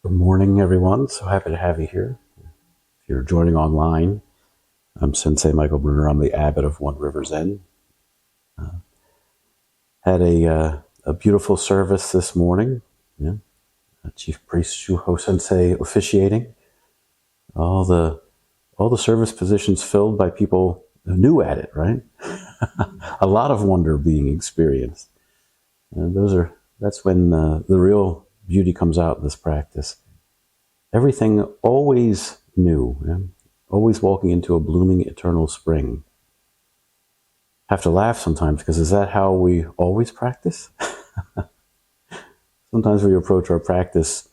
Good morning, everyone. So happy to have you here. If you're joining online, I'm Sensei Michael Brunner. I'm the abbot of One River Zen. Had a beautiful service this morning. Yeah. Chief Priest Shuho Sensei officiating. All the service positions filled by people new at it, right? A lot of wonder being experienced. And that's when the real beauty comes out in this practice. Everything always new, yeah? Always walking into a blooming eternal spring. Have to laugh sometimes, because is that how we always practice? Sometimes we approach our practice,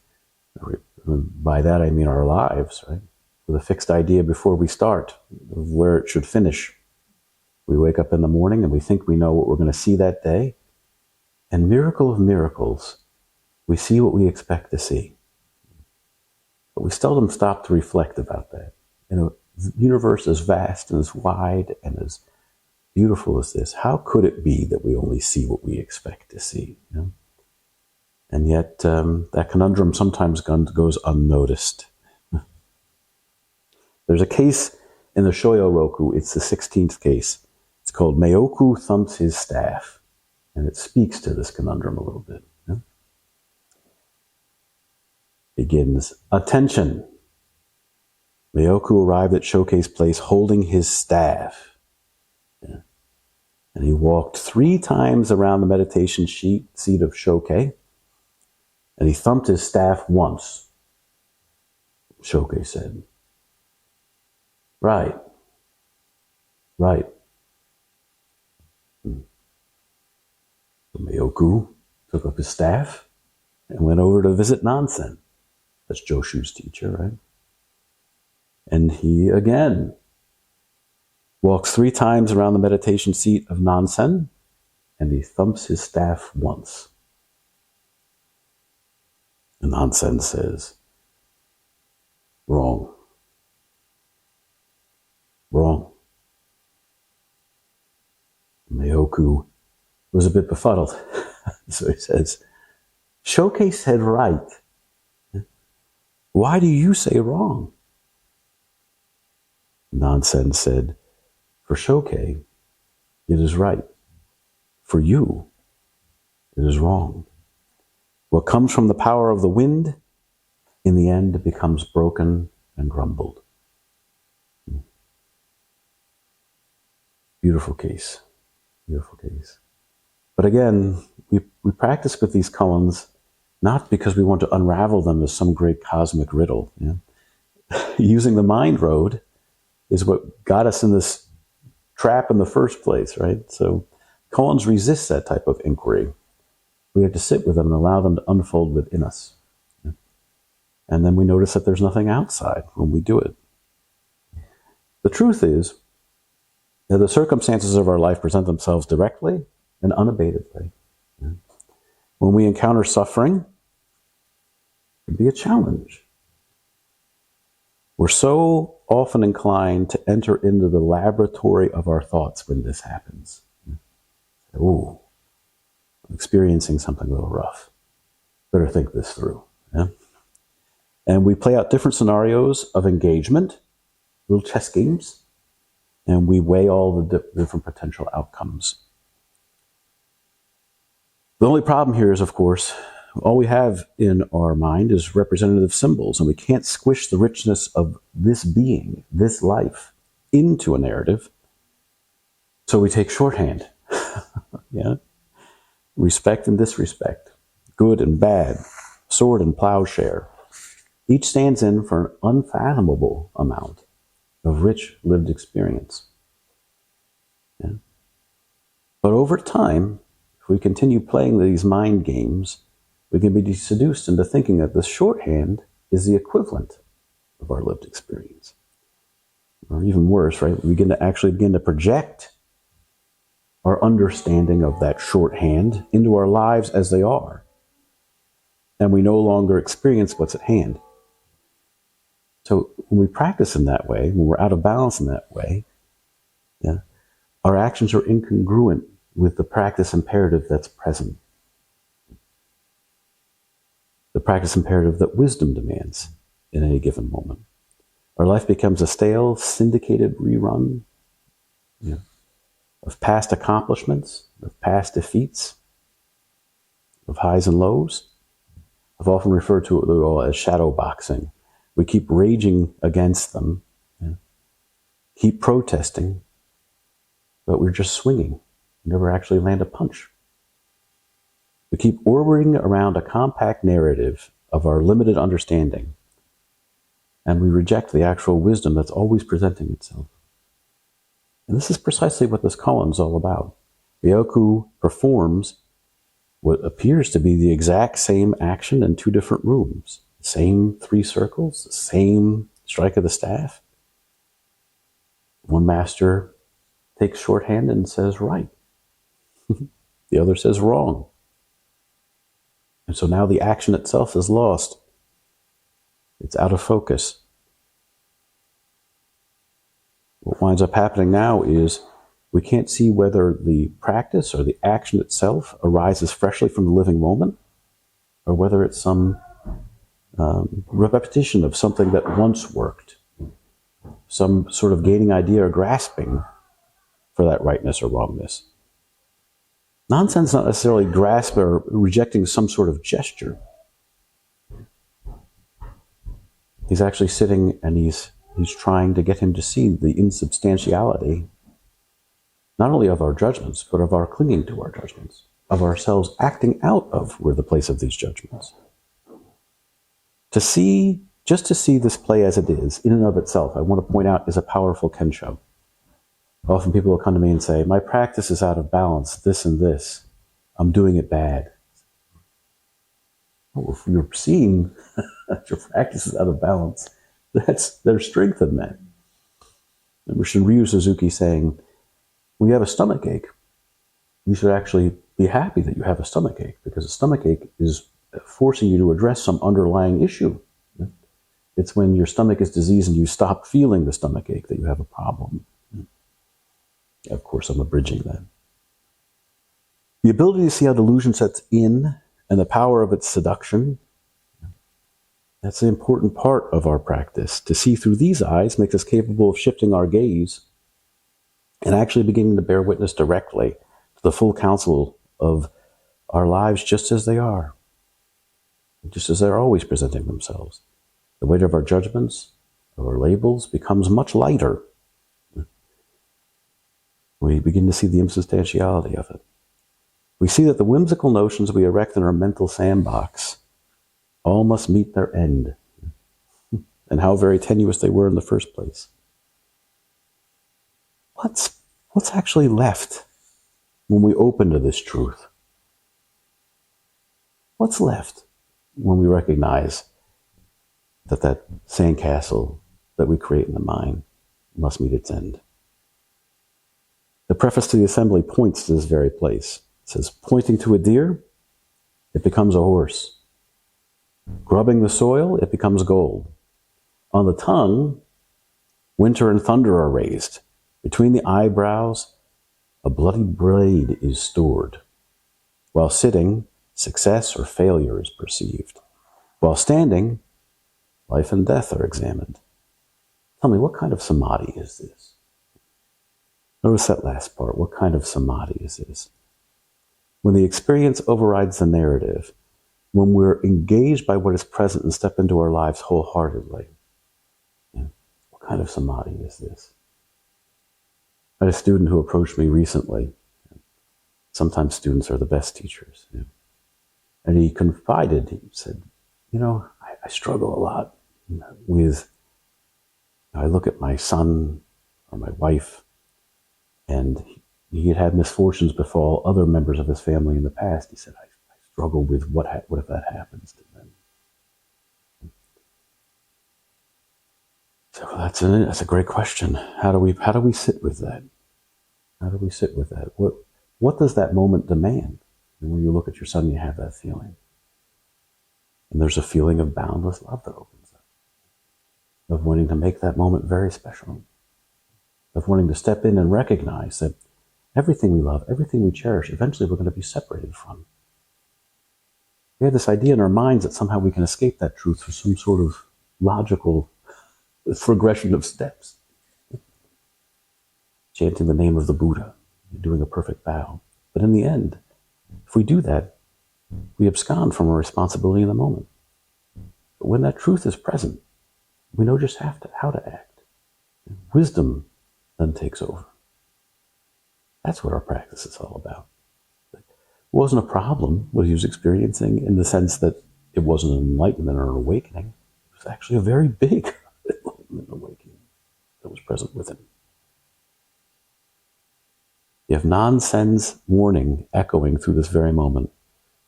by that I mean our lives, right? With a fixed idea before we start of where it should finish. We wake up in the morning and we think we know what we're going to see that day. And miracle of miracles, we see what we expect to see. But we seldom stop to reflect about that. The universe is vast and as wide and as beautiful as this. How could it be that we only see what we expect to see? You know? And yet, that conundrum sometimes goes unnoticed. There's a case in the Shōyōroku, it's the 16th case. It's called Mayoku Thumps His Staff. And it speaks to this conundrum a little bit. Yeah? Begins, attention. Mayoku arrived at Showcase Place holding his staff. Yeah. And he walked 3 times around the meditation seat of Showcase. And he thumped his staff once. Showcase said, right. Right. So Mayoku took up his staff and went over to visit Nansen. That's Joshu's teacher, right? And he again walks 3 times around the meditation seat of Nansen, and he thumps his staff once. And Nansen says, wrong. Wrong. Mayoku was a bit befuddled. So he says, Showcase said right. Why do you say wrong? Nansen said, for Showcase, it is right. For you, it is wrong. What comes from the power of the wind, in the end becomes broken and grumbled. Beautiful case. Beautiful case. But again, we practice with these koans not because we want to unravel them as some great cosmic riddle. Yeah? Using the mind road is what got us in this trap in the first place, right? So koans resist that type of inquiry. We have to sit with them and allow them to unfold within us. Yeah? And then we notice that there's nothing outside when we do it. The truth is that the circumstances of our life present themselves directly and unabatedly. Yeah? When we encounter suffering, it can be a challenge. We're so often inclined to enter into the laboratory of our thoughts when this happens. Oh, I'm experiencing something a little rough. Better think this through. Yeah? And we play out different scenarios of engagement, little chess games, and we weigh all the different potential outcomes. The only problem here is, of course, all we have in our mind is representative symbols, and we can't squish the richness of this being, this life, into a narrative. So we take shorthand. Yeah? Respect and disrespect, good and bad, sword and plowshare. Each stands in for an unfathomable amount of rich lived experience. Yeah? But over time, if we continue playing these mind games, we can be seduced into thinking that the shorthand is the equivalent of our lived experience. Or even worse, right? We begin to project our understanding of that shorthand into our lives as they are. And we no longer experience what's at hand. So when we practice in that way, when we're out of balance in that way, yeah, our actions are incongruent with the practice imperative that's present. the practice imperative that wisdom demands in any given moment. Our life becomes a stale, syndicated rerun, of past accomplishments, of past defeats, of highs and lows. I've often referred to it all as shadow boxing. We keep raging against them, keep protesting, but we're just swinging. We never actually land a punch. We keep orbiting around a compact narrative of our limited understanding, and we reject the actual wisdom that's always presenting itself. And this is precisely what this koan is all about. Mayoku performs what appears to be the exact same action in two different rooms. The same 3 circles, the same strike of the staff. One master takes shorthand and says right. The other says wrong. And so now the action itself is lost. It's out of focus. What winds up happening now is we can't see whether the practice or the action itself arises freshly from the living moment, or whether it's some repetition of something that once worked, some sort of gaining idea or grasping for that rightness or wrongness. Nonsense, not necessarily grasp or rejecting some sort of gesture. He's actually sitting and he's trying to get him to see the insubstantiality, not only of our judgments, but of our clinging to our judgments, of ourselves acting out of where the place of these judgments. Just to see this play as it is, in and of itself, I want to point out, is a powerful teishō. Often people will come to me and say, my practice is out of balance, this and this. I'm doing it bad. Well, if you're seeing that your practice is out of balance, there's strength in that. Remember Shinryu Suzuki saying, when you have a stomach ache, you should actually be happy that you have a stomach ache, because a stomach ache is forcing you to address some underlying issue. It's when your stomach is diseased and you stop feeling the stomach ache that you have a problem. Of course, I'm abridging that. The ability to see how delusion sets in and the power of its seduction, that's the important part of our practice. To see through these eyes makes us capable of shifting our gaze and actually beginning to bear witness directly to the full counsel of our lives just as they are, just as they're always presenting themselves. The weight of our judgments, of our labels, becomes much lighter. We begin to see the insubstantiality of it. We see that the whimsical notions we erect in our mental sandbox all must meet their end, and how very tenuous they were in the first place. What's actually left when we open to this truth? What's left when we recognize that sandcastle that we create in the mind must meet its end? The preface to the assembly points to this very place. It says, pointing to a deer, it becomes a horse. Grubbing the soil, it becomes gold. On the tongue, winter and thunder are raised. Between the eyebrows, a bloody blade is stored. While sitting, success or failure is perceived. While standing, life and death are examined. Tell me, what kind of samadhi is this? Notice that last part. What kind of samadhi is this? When the experience overrides the narrative, when we're engaged by what is present and step into our lives wholeheartedly, what kind of samadhi is this? I had a student who approached me recently. Sometimes students are the best teachers. And he confided, he said, I struggle a lot with, I look at my son or my wife, and he had had misfortunes befall other members of his family in the past. He said, I struggle with what if that happens to them. So that's a great question. How do we sit with that? How do we sit with that? What does that moment demand? And when you look at your son, you have that feeling. And there's a feeling of boundless love that opens up, of wanting to make that moment very special, of wanting to step in and recognize that everything we love, everything we cherish, eventually we're going to be separated from. We have this idea in our minds that somehow we can escape that truth through some sort of logical progression of steps. Chanting the name of the Buddha, doing a perfect bow. But in the end, if we do that, we abscond from our responsibility in the moment. But when that truth is present, we know just how to act. Wisdom then takes over. That's what our practice is all about. It wasn't a problem what he was experiencing in the sense that it wasn't an enlightenment or an awakening. It was actually a very big enlightenment and awakening that was present with him. You have non-sense warning echoing through this very moment.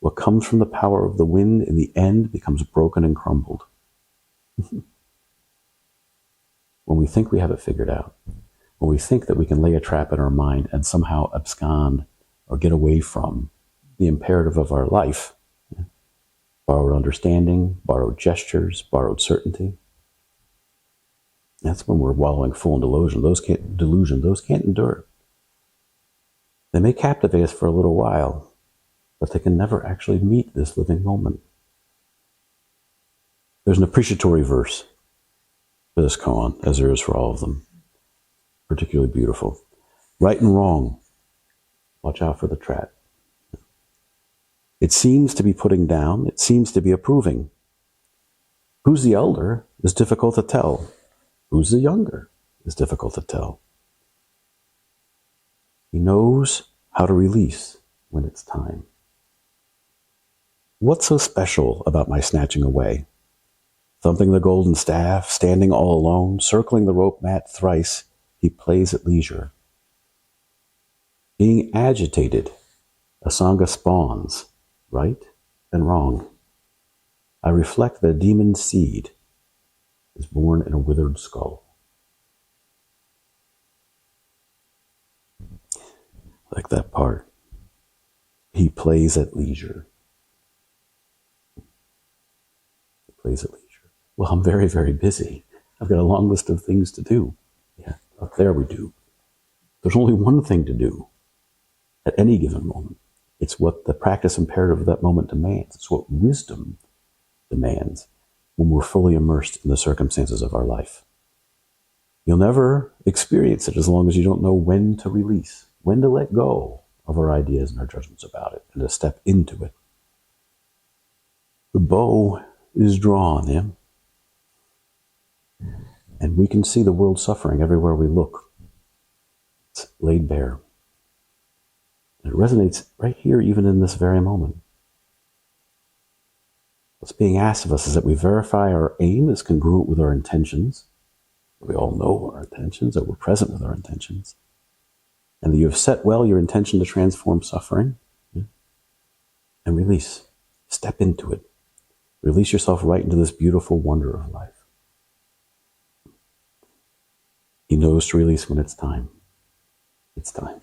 What comes from the power of the wind in the end becomes broken and crumbled. When we think we have it figured out, when we think that we can lay a trap in our mind and somehow abscond or get away from the imperative of our life, borrowed understanding, borrowed gestures, borrowed certainty, that's when we're wallowing full in delusion. Those can't endure. They may captivate us for a little while, but they can never actually meet this living moment. There's an appreciatory verse for this koan, as there is for all of them. Particularly beautiful. Right and wrong. Watch out for the trap. It seems to be putting down. It seems to be approving. Who's the elder is difficult to tell. Who's the younger is difficult to tell. He knows how to release when it's time. What's so special about my snatching away? Thumping the golden staff, standing all alone, circling the rope mat thrice, he plays at leisure. Being agitated, a sangha spawns, right and wrong. I reflect that a demon's seed is born in a withered skull. Like that part. He plays at leisure. He plays at leisure. Well, I'm very, very busy. I've got a long list of things to do. Yeah, up there we do. There's only one thing to do at any given moment. It's what the practice imperative of that moment demands. It's what wisdom demands when we're fully immersed in the circumstances of our life. You'll never experience it as long as you don't know when to release, when to let go of our ideas and our judgments about it, and to step into it. The bow is drawn, yeah? And we can see the world suffering everywhere we look. It's laid bare. It resonates right here, even in this very moment. What's being asked of us is that we verify our aim is congruent with our intentions. We all know our intentions, that we're present with our intentions. And that you have set well your intention to transform suffering. And release. Step into it. Release yourself right into this beautiful wonder of life. He knows to release when it's time. It's time.